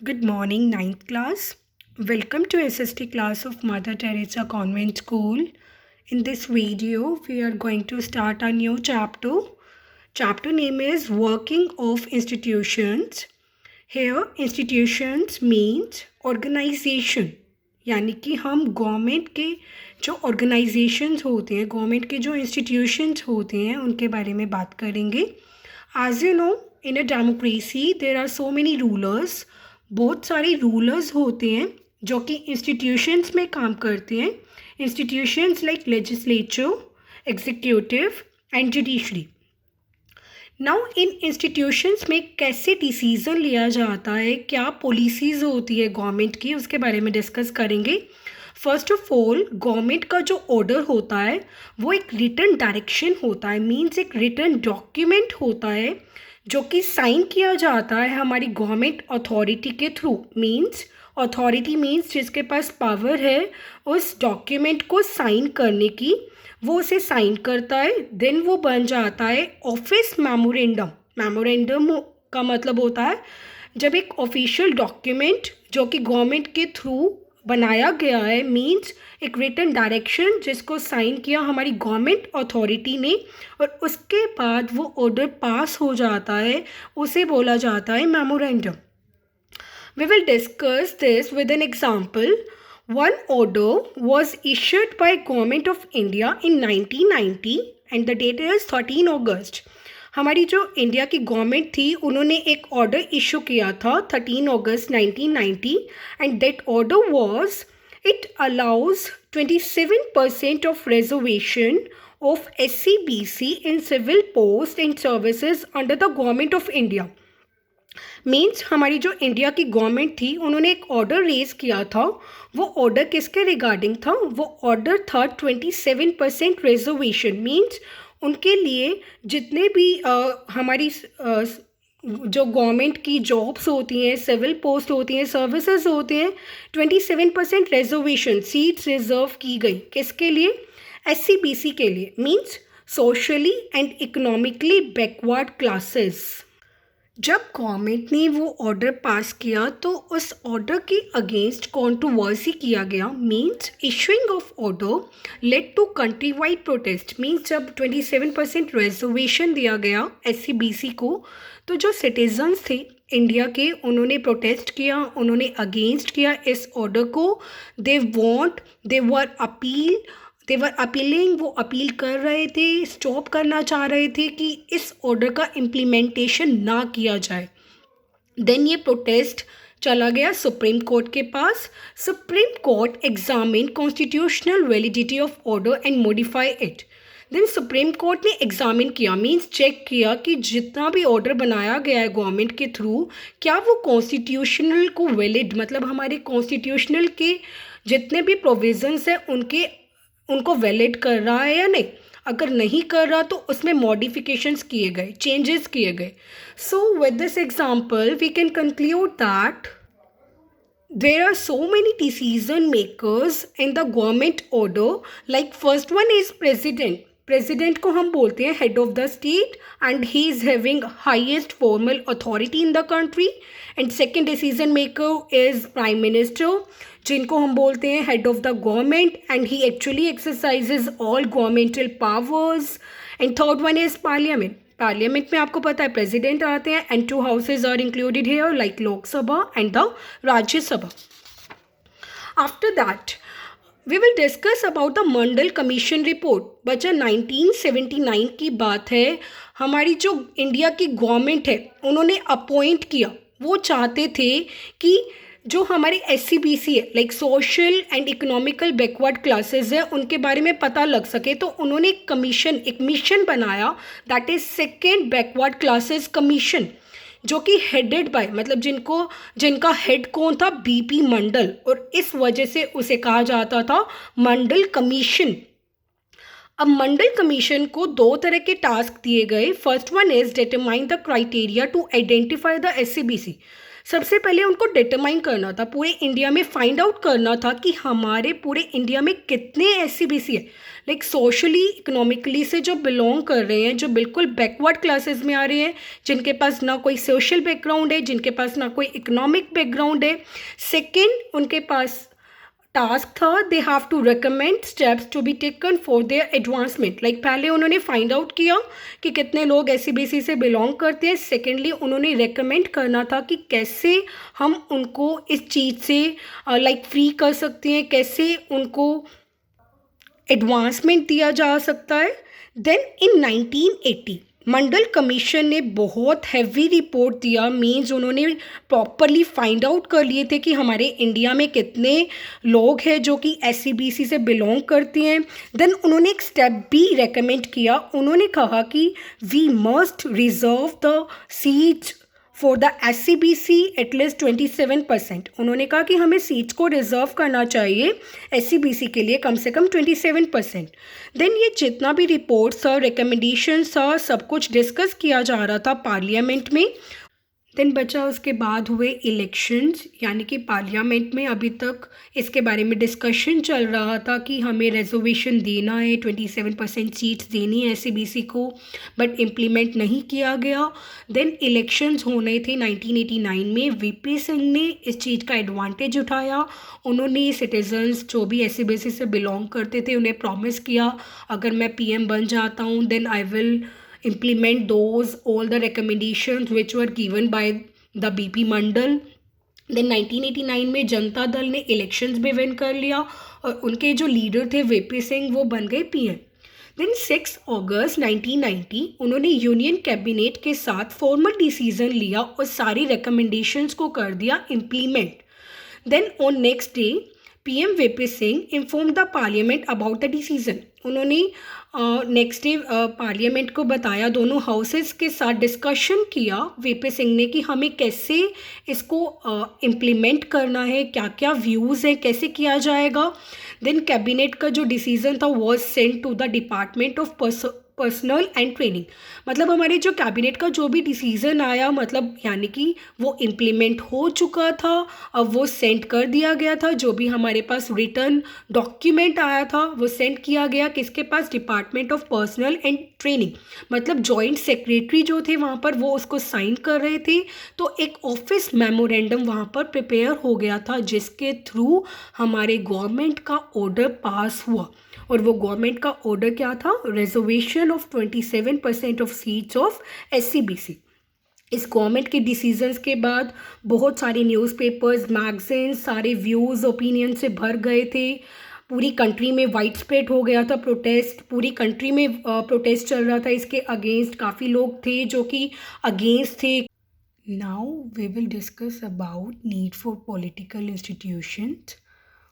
Good morning, ninth class. Welcome to SST class of Mother Teresa Convent School. In this video, we are going to start a new chapter. Chapter name is Working of Institutions. Here, institutions means organization. यानी कि हम government के जो organisations होते हैं, government के जो institutions होते हैं, उनके बारे में बात करेंगे. As you know, in a democracy, there are so many rulers. बहुत सारे रूलर्स होते हैं जो कि इंस्टीट्यूशंस में काम करते हैं. Institutions like legislature, executive and judiciary. Now in institutions में कैसे डिसीज़न लिया जाता है, क्या पॉलिसीज़ होती है गवर्नमेंट की, उसके बारे में डिस्कस करेंगे. फर्स्ट ऑफ ऑल, गवर्नमेंट का जो ऑर्डर होता है वो एक रिटन डायरेक्शन होता है, मीन्स एक रिटन डॉक्यूमेंट होता है जो कि साइन किया जाता है हमारी गवर्नमेंट अथॉरिटी के थ्रू. मीन्स अथॉरिटी मीन्स जिसके पास पावर है उस डॉक्यूमेंट को साइन करने की, वो उसे साइन करता है. देन वो बन जाता है ऑफिस मेमोरेंडम. मेमोरेंडम का मतलब होता है जब एक ऑफिशियल डॉक्यूमेंट जो कि गवर्नमेंट के थ्रू बनाया गया है, मीन्स एक रिटन डायरेक्शन जिसको साइन किया हमारी गवर्नमेंट अथॉरिटी ने और उसके बाद वो ऑर्डर पास हो जाता है, उसे बोला जाता है memorandum. We will discuss this with an example. One order was issued by Government of India in 1990 and the date is 13 August. हमारी जो इंडिया की गवर्नमेंट थी उन्होंने एक ऑर्डर इशू किया था 13 August 1990 and that order was it allows 27% of reservation of SCBC in civil post and services under the government of India. Means हमारी जो इंडिया की गवर्नमेंट थी उन्होंने एक ऑर्डर रेज किया था. वो ऑर्डर किसके रिगार्डिंग था? वो ऑर्डर था 27% रिजर्वेशन. मीन्स उनके लिए जितने भी हमारी जो गवर्नमेंट की जॉब्स होती हैं, सिविल पोस्ट होती हैं, सर्विसेज होते हैं, 27% रिजर्वेशन सीट्स रिजर्व की गई. किसके लिए? SCBC के लिए. Means socially and economically backward classes. जब गवर्नमेंट ने वो ऑर्डर पास किया तो उस ऑर्डर के अगेंस्ट कंट्रोवर्सी किया गया. Means issuing of order led to country wide protest. Means जब 27% रिजर्वेशन दिया गया SCBC को तो जो सिटीजन्स थे इंडिया के उन्होंने प्रोटेस्ट किया, उन्होंने अगेंस्ट किया इस ऑर्डर को. दे वर अपीलिंग, वो अपील कर रहे थे, स्टॉप करना चाह रहे थे कि इस ऑर्डर का इम्प्लीमेंटेशन ना किया जाए. देन ये प्रोटेस्ट चला गया सुप्रीम कोर्ट के पास. Supreme court examine constitutional validity of order and modify it. Then supreme court ने एग्जामिन किया, मीन्स चेक किया कि जितना भी ऑर्डर बनाया गया है गवर्नमेंट के थ्रू क्या वो कॉन्स्टिट्यूशनल को वैलिड, मतलब हमारे कॉन्स्टिट्यूशनल के जितने भी प्रोविजंस हैं उनको वैलिड कर रहा है या नहीं. अगर नहीं कर रहा तो उसमें मॉडिफिकेशंस किए गए, चेंजेस किए गए. So with this example we can conclude that there are so many decision makers in the government order. Like first one is president. President को हम बोलते हैं head of the state and he is having highest formal authority in the country. And second decision maker is prime minister जिनको हम बोलते हैं head of the government and he actually exercises all governmental powers. And third one is parliament. Parliament में आपको पता है president आते हैं and 2 houses are included here like Lok Sabha and the Rajya Sabha. After that we will discuss about the Mandal commission report. बच्चा 1979 की बात है. हमारी जो इंडिया की गवर्नमेंट है उन्होंने अपॉइंट किया, वो चाहते थे कि जो हमारे SCBC है like social and economical backward classes है उनके बारे में पता लग सके, तो उन्होंने एक मिशन बनाया that is second backward classes commission जो कि हेडेड बाय, मतलब जिनका हेड कौन था? BP मंडल. और इस वजह से उसे कहा जाता था मंडल कमीशन. अब मंडल कमीशन को 2 तरह के टास्क दिए गए. First one is determine the criteria to identify the SCBC. सबसे पहले उनको डिटरमाइन करना था, पूरे इंडिया में फाइंड आउट करना था कि हमारे पूरे इंडिया में कितने एससीबीसी है, लाइक सोशली इकोनॉमिकली से जो बिलोंग कर रहे हैं, जो बिल्कुल बैकवर्ड क्लासेस में आ रहे हैं, जिनके पास ना कोई सोशल बैकग्राउंड है, जिनके पास ना कोई इकोनॉमिक बैकग्राउंड है। सेकेंड, उनके पास टास्क था, they have to recommend steps to be taken for their advancement. Like पहले उन्होंने फाइंड आउट किया कि कितने लोग एससीबीसी से बिलोंग करते हैं। सेकेंडली, उन्होंने रिकमेंड करना था कि कैसे हम उनको इस चीज़ से लाइक फ्री कर सकते हैं, कैसे उनको एडवांसमेंट दिया जा सकता है। देन इन 1980 मंडल कमीशन ने बहुत हैवी रिपोर्ट दिया, मीन्स उन्होंने प्रॉपरली फाइंड आउट कर लिए थे कि हमारे इंडिया में कितने लोग हैं जो कि एससीबीसी से बिलोंग करते हैं। देन उन्होंने एक स्टेप भी रेकमेंड किया, उन्होंने कहा कि we must reserve the seats for the SCBC at least 27%। उन्होंने कहा कि हमें सीट्स को रिजर्व करना चाहिए एससीबीसी के लिए कम से कम 27%। देन ये जितना भी रिपोर्ट्स था, रिकमेंडेशंस था, सब कुछ डिस्कस किया जा रहा था पार्लियामेंट में। देन बचा उसके बाद हुए इलेक्शंस, यानी कि पार्लियामेंट में अभी तक इसके बारे में डिस्कशन चल रहा था कि हमें रिजर्वेशन देना है, 27% सीट्स देनी है एससीबीसी को, बट इम्प्लीमेंट नहीं किया गया। देन इलेक्शंस होने थे 1989 में। वीपी सिंह ने इस चीज़ का एडवांटेज उठाया, उन्होंने सिटीजन्स जो भी एससीबीसी से बिलोंग करते थे उन्हें प्रॉमिस किया, अगर मैं पीएम बन जाता हूँ then I will implement those all the recommendations which were given by the BP Mandal. Then 1989 में जनता दल ने इलेक्शंस भी विन कर लिया और उनके जो लीडर थे वीपी सिंह वो बन गए पीएम। देन 6 अगस्त 1990 उन्होंने यूनियन कैबिनेट के साथ फॉर्मल डिसीजन लिया और सारी रिकमेंडेशंस को कर दिया implement. Then on next day PM VP Singh inform the parliament about the decision. उन्होंने नेक्स्ट डे पार्लियामेंट को बताया, दोनों हाउसेस के साथ डिस्कशन किया वीपी सिंह ने कि हमें कैसे इसको इम्प्लीमेंट करना है, क्या क्या व्यूज़ हैं, कैसे किया जाएगा। देन कैबिनेट का जो डिसीजन था was sent to the department of personnel and training. मतलब हमारे जो कैबिनेट का जो भी डिसीज़न आया, मतलब यानी कि वो इम्प्लीमेंट हो चुका था, अब वो सेंड कर दिया गया था। जो भी हमारे पास रिटर्न डॉक्यूमेंट आया था वो सेंड किया गया किसके पास, department of personnel and training. मतलब जॉइंट सेक्रेटरी जो थे वहाँ पर वो उसको साइन कर रहे थे, तो एक ऑफिस मेमोरेंडम वहाँ पर प्रिपेयर हो गया था जिसके थ्रू हमारे गवर्नमेंट का ऑर्डर पास हुआ। और वो गवर्नमेंट का ऑर्डर क्या था, reservation of 27% of seats of SCBC. इस गवर्नमेंट के डिसीजंस के बाद बहुत सारे न्यूज़पेपर्स, मैगजीन्स, सारे व्यूज़ ओपिनियन से भर गए थे। पूरी कंट्री में वाइड स्प्रेड हो गया था प्रोटेस्ट, पूरी कंट्री में प्रोटेस्ट चल रहा था इसके अगेंस्ट। काफ़ी लोग थे जो कि अगेंस्ट थे। Now we will discuss about need for political institutions.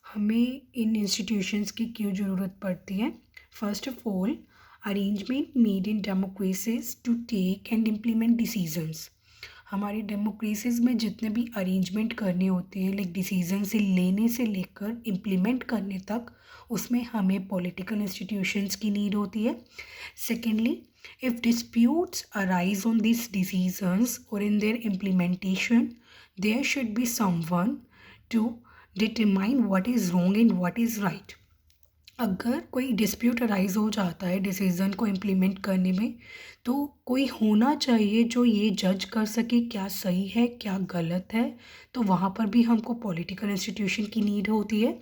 हमें इन इंस्टीट्यूशंस की क्यों ज़रूरत पड़ती है। First of all, arrangement made in democracies to take and implement decisions. हमारी डेमोक्रेसीज में जितने भी अरेंजमेंट करने होते हैं, लाइक डिसीजन से लेने से लेकर इम्प्लीमेंट करने तक, उसमें हमें पॉलिटिकल इंस्टीट्यूशंस की नीड होती है। Secondly, if disputes arise on this decisions और in their implementation, there should be someone to determine what is wrong and what is right. अगर कोई डिस्प्यूट अराइज हो जाता है डिसीज़न को इम्प्लीमेंट करने में, तो कोई होना चाहिए जो ये जज कर सके क्या सही है क्या गलत है, तो वहाँ पर भी हमको पॉलिटिकल इंस्टीट्यूशन की नीड होती है।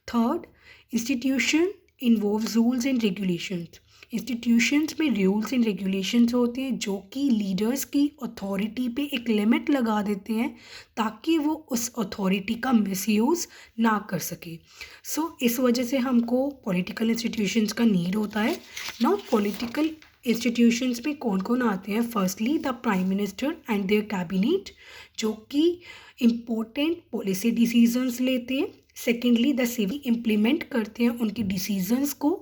Third, institution involves rules and regulations. Institutions में रूल्स एंड रेगुलेशंस होते हैं जो कि लीडर्स की अथॉरिटी पे एक लिमिट लगा देते हैं ताकि वो उस अथॉरिटी का मिसयूज़ ना कर सके। सो इस वजह से हमको पॉलिटिकल इंस्टीट्यूशंस का नीड होता है। नाउ पॉलिटिकल इंस्टीट्यूशंस में कौन कौन आते हैं। Firstly the prime minister and their cabinet, जो कि इम्पोर्टेंट पॉलिसी डिसीजंस लेते हैं। सेकेंडली द सिविल इम्प्लीमेंट करते हैं उनके डिसीजंस को।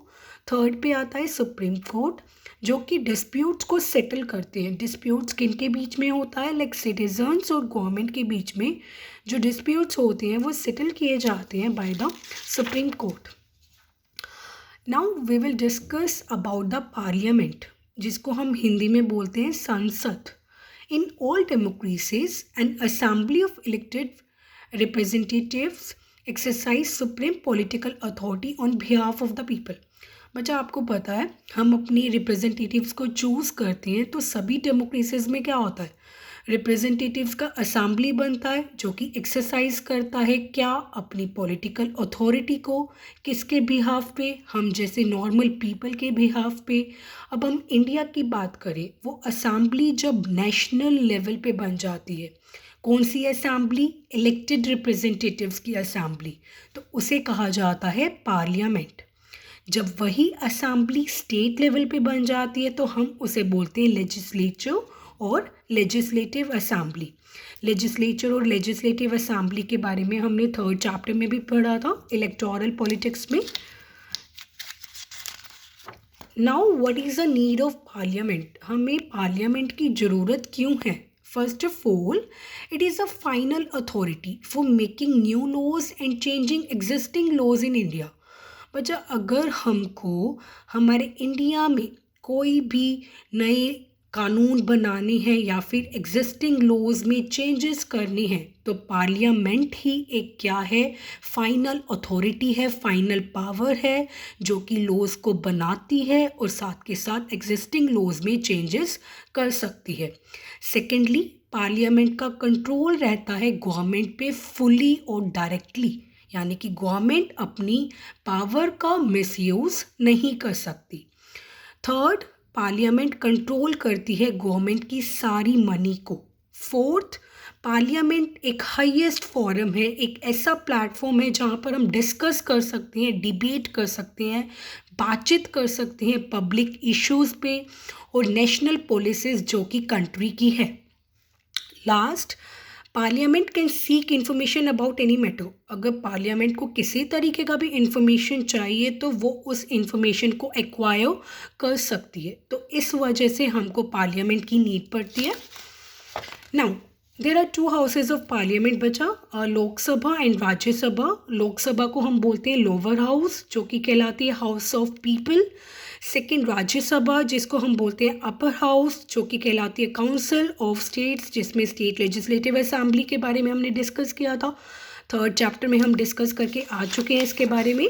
थर्ड पे आता है सुप्रीम कोर्ट, जो कि डिस्प्यूट्स को सेटल करते हैं। डिस्प्यूट्स किन के बीच में होता है, लाइक सिटीजन्स और गवर्नमेंट के बीच में जो डिस्प्यूट्स होते हैं वो सेटल किए जाते हैं by the supreme court. Now we will discuss about the parliament, जिसको हम हिंदी में बोलते हैं संसद। In all democracies, an assembly of elected representatives exercise supreme political authority on behalf of the people. बच्चा आपको पता है हम अपनी रिप्रेजेंटेटिव्स को चूज़ करते हैं, तो सभी डेमोक्रेसीज में क्या होता है, रिप्रेजेंटेटिव्स का असेंबली बनता है जो कि एक्सरसाइज करता है क्या, अपनी पॉलिटिकल अथॉरिटी को, किसके बिहाफ पे, हम जैसे नॉर्मल पीपल के बिहाफ पे. अब हम इंडिया की बात करें, वो असेंबली जब नेशनल लेवल पे बन जाती है, कौन सी असेंबली, इलेक्टेड रिप्रेजेंटेटिव्स की असेंबली, तो उसे कहा जाता है पार्लियामेंट. जब वही असेंबली स्टेट लेवल पे बन जाती है तो हम उसे बोलते हैं लेजिस्लेचर और लेजिस्लेटिव असेंबली. लेजिस्लेचर और लेजिस्लेटिव असेंबली के बारे में हमने 3rd चैप्टर में भी पढ़ा था इलेक्टोरल पॉलिटिक्स में. Now what is the need of parliament, हमें पार्लियामेंट की ज़रूरत क्यों है. First of all, it is a final authority for making new laws and changing existing laws in India. बच्चा अगर हमको हमारे इंडिया में कोई भी नए कानून बनाने हैं या फिर एग्जिस्टिंग लॉज में चेंजेस करने हैं, तो पार्लियामेंट ही एक क्या है, फाइनल अथॉरिटी है, फाइनल पावर है जो कि लॉज को बनाती है और साथ के साथ एग्जिस्टिंग लॉज में चेंजेस कर सकती है. सेकेंडली, पार्लियामेंट का कंट्रोल रहता है गवर्नमेंट पे फुली और डायरेक्टली, यानी कि गवर्नमेंट अपनी पावर का मिसयूज़ नहीं कर सकती. थर्ड, पार्लियामेंट कंट्रोल करती है गवर्नमेंट की सारी मनी को. फोर्थ, पार्लियामेंट एक हाईएस्ट फोरम है, एक ऐसा प्लेटफॉर्म है जहाँ पर हम डिस्कस कर सकते हैं, डिबेट कर सकते हैं, बातचीत कर सकते हैं पब्लिक इश्यूज़ पे और नेशनल पॉलिसीज़ जो कि कंट्री की है. Last, parliament can seek information about any matter. अगर पार्लियामेंट को किसी तरीके का भी इंफॉर्मेशन चाहिए तो वो उस इंफॉर्मेशन को एक्वायर कर सकती है. तो इस वजह से हमको पार्लियामेंट की नीड पड़ती है. Now there are 2 houses of parliament बचा, लोकसभा एंड राज्यसभा. लोकसभा को हम बोलते हैं लोअर हाउस जो कि कहलाती है house of people. Second, Rajya Sabha जिसको हम बोलते हैं अपर हाउस जो कि कहलाती है काउंसिल ऑफ स्टेट्स, जिसमें स्टेट लेजिस्लेटिव असेंबली के बारे में हमने डिस्कस किया था. 3rd चैप्टर में हम डिस्कस करके आ चुके हैं इसके बारे में.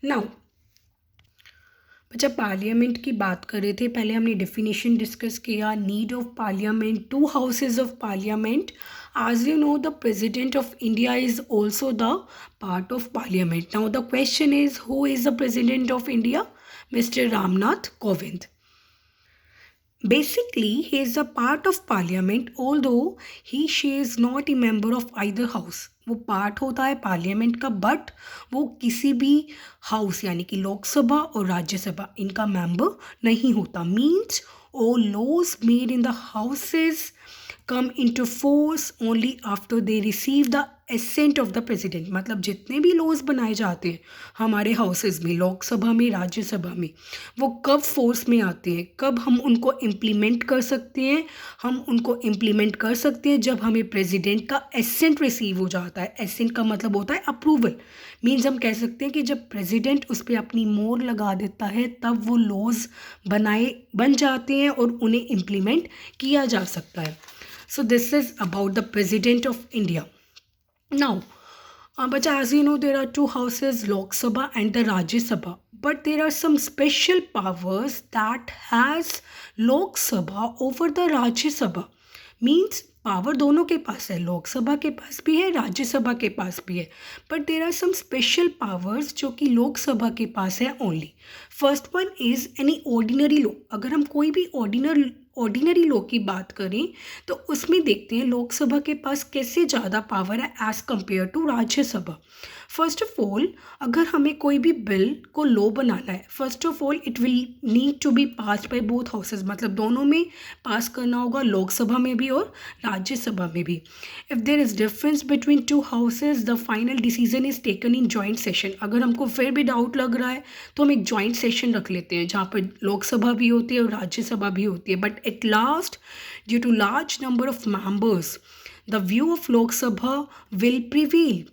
नाउ जब पार्लियामेंट की बात कर रहे थे, पहले हमने डेफिनेशन डिस्कस किया, need of parliament, 2 houses of parliament. As you know, the President of India is also the part of Parliament. Now the question is, who is the President of India? Mr. Ramnath Kovind. Basically, he is a part of Parliament, although she is not a member of either house. वो part होता है parliament का, but वो किसी भी house यानी कि लोकसभा और राज्यसभा इनका मेंबर नहीं होता. Means all laws made in the houses come into force only after they receive the assent of the president. मतलब जितने भी लॉज बनाए जाते हैं हमारे हाउसेस में, लोकसभा में, राज्यसभा में, वो कब फोर्स में आते हैं, कब हम उनको इम्प्लीमेंट कर सकते हैं. हम उनको इम्प्लीमेंट कर सकते हैं जब हमें प्रेसिडेंट का एसेंट रिसीव हो जाता है. एसेंट का मतलब होता है अप्रूवल. मीन्स हम कह सकते हैं कि जब प्रेसिडेंट उस पर अपनी मोहर लगा देता है तब वो लॉज बन जाते हैं और उन्हें इम्प्लीमेंट किया जा सकता है. So this is about the President of India. Now, but as you know, there are 2 houses, Lok Sabha and the Rajya Sabha. But there are some special powers that has Lok Sabha over the Rajya Sabha. Means power दोनों के पास है, लोकसभा के पास भी है, राज्यसभा के पास भी है. But there are some special powers जो कि लोकसभा के पास है only. First one is any ordinary law. अगर हम कोई भी ऑर्डिनरी लॉ की बात करें तो उसमें देखते हैं लोकसभा के पास कैसे ज़्यादा पावर है as compare to Rajya Sabha. First of all, अगर हमें कोई भी बिल को लॉ बनाना है, first of all it will need to be passed by both houses. मतलब दोनों में पास करना होगा, लोकसभा में भी और राज्यसभा में भी. If there is difference between 2 houses, the final decision is taken in joint session. अगर हमको फिर भी डाउट लग रहा है तो हम एक जॉइंट सेशन रख लेते हैं जहाँ पर लोकसभा भी होती है और राज्यसभा भी होती है. But at last, due to large number of members, the view of Lok Sabha will prevail.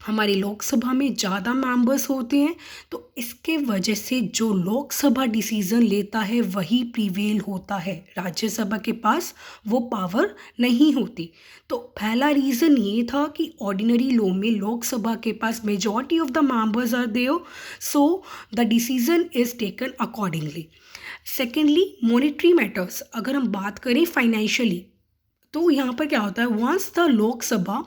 हमारी लोकसभा में ज़्यादा मेंबर्स होते हैं, तो इसके वजह से जो लोकसभा डिसीज़न लेता है वही प्रिवेल होता है, राज्यसभा के पास वो पावर नहीं होती। तो पहला रीज़न ये था कि ऑर्डिनरी लॉ में लोकसभा के पास majority of the members are there, so the decision is taken accordingly. Secondly, monetary matters, अगर हम बात करें फाइनेंशियली, तो यहाँ पर क्या होता है, once the Lok Sabha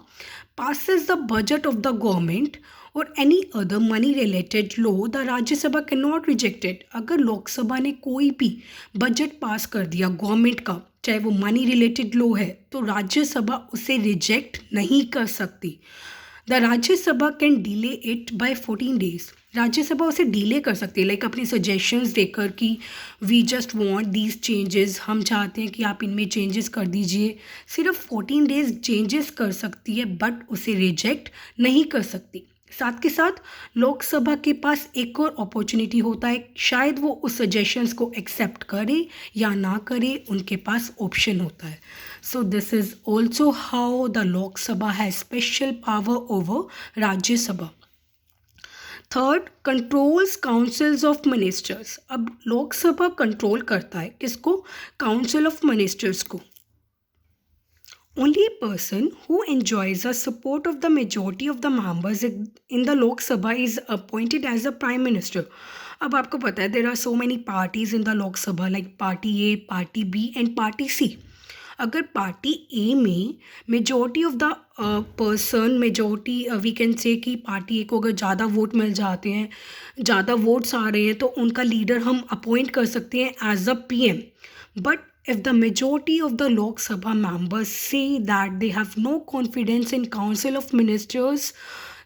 passes the budget of the government or any other money related law, the राज्य सभा कैन नॉट रिजेक्ट इट। अगर लोकसभा ने कोई भी बजट पास कर दिया गवर्नमेंट का, चाहे वो मनी रिलेटेड लॉ है, तो राज्यसभा उसे रिजेक्ट नहीं कर सकती। The Rajya Sabha can delay it by 14 days। Rajya Sabha उसे डिले कर सकती है, लाइक अपने सजेशंस देकर कि we just want these changes, हम चाहते हैं कि आप इनमें चेंजेस कर दीजिए। सिर्फ 14 days चेंजेस कर सकती है, बट उसे रिजेक्ट नहीं कर सकती। साथ के साथ लोकसभा के पास एक और अपॉर्चुनिटी होता है, शायद वो उस सजेशंस को एक्सेप्ट करे या ना करे, उनके पास ऑप्शन होता है। So this is also how the Lok Sabha has special power over Rajya Sabha. Third, controls councils of ministers. अब लोकसभा कंट्रोल करता है किसको, काउंसिल ऑफ मिनिस्टर्स को। Only a person who enjoys the support of the majority of the members in the Lok Sabha is appointed as a prime minister. अब आपको पता है there are so many parties in the Lok Sabha, like party A, party B and party C. अगर party A में majority of the person, majority we can say कि party ए को अगर ज़्यादा वोट मिल जाते हैं, ज़्यादा वोट्स आ रहे हैं, तो उनका लीडर हम अपॉइंट कर सकते हैं as a PM. But if the majority of the Lok Sabha members say that they have no confidence in Council of Ministers,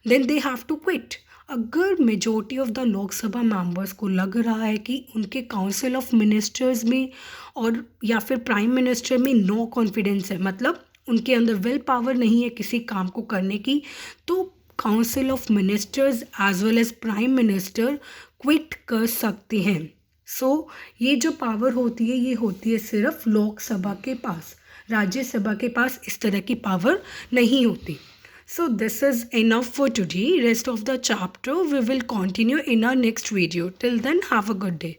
then they have to quit. अगर majority of the Lok Sabha members को लग रहा है कि उनके council of ministers में और या फिर प्राइम मिनिस्टर में नो कॉन्फिडेंस है, मतलब उनके अंदर विल पावर नहीं है किसी काम को करने की, तो council of ministers as well as prime minister quit कर सकते हैं। सो ये जो पावर होती है, ये होती है सिर्फ लोकसभा के पास, राज्यसभा के पास इस तरह की पावर नहीं होती। So this is enough for today. Rest of the chapter we will continue in our next video. Till then, have a good day.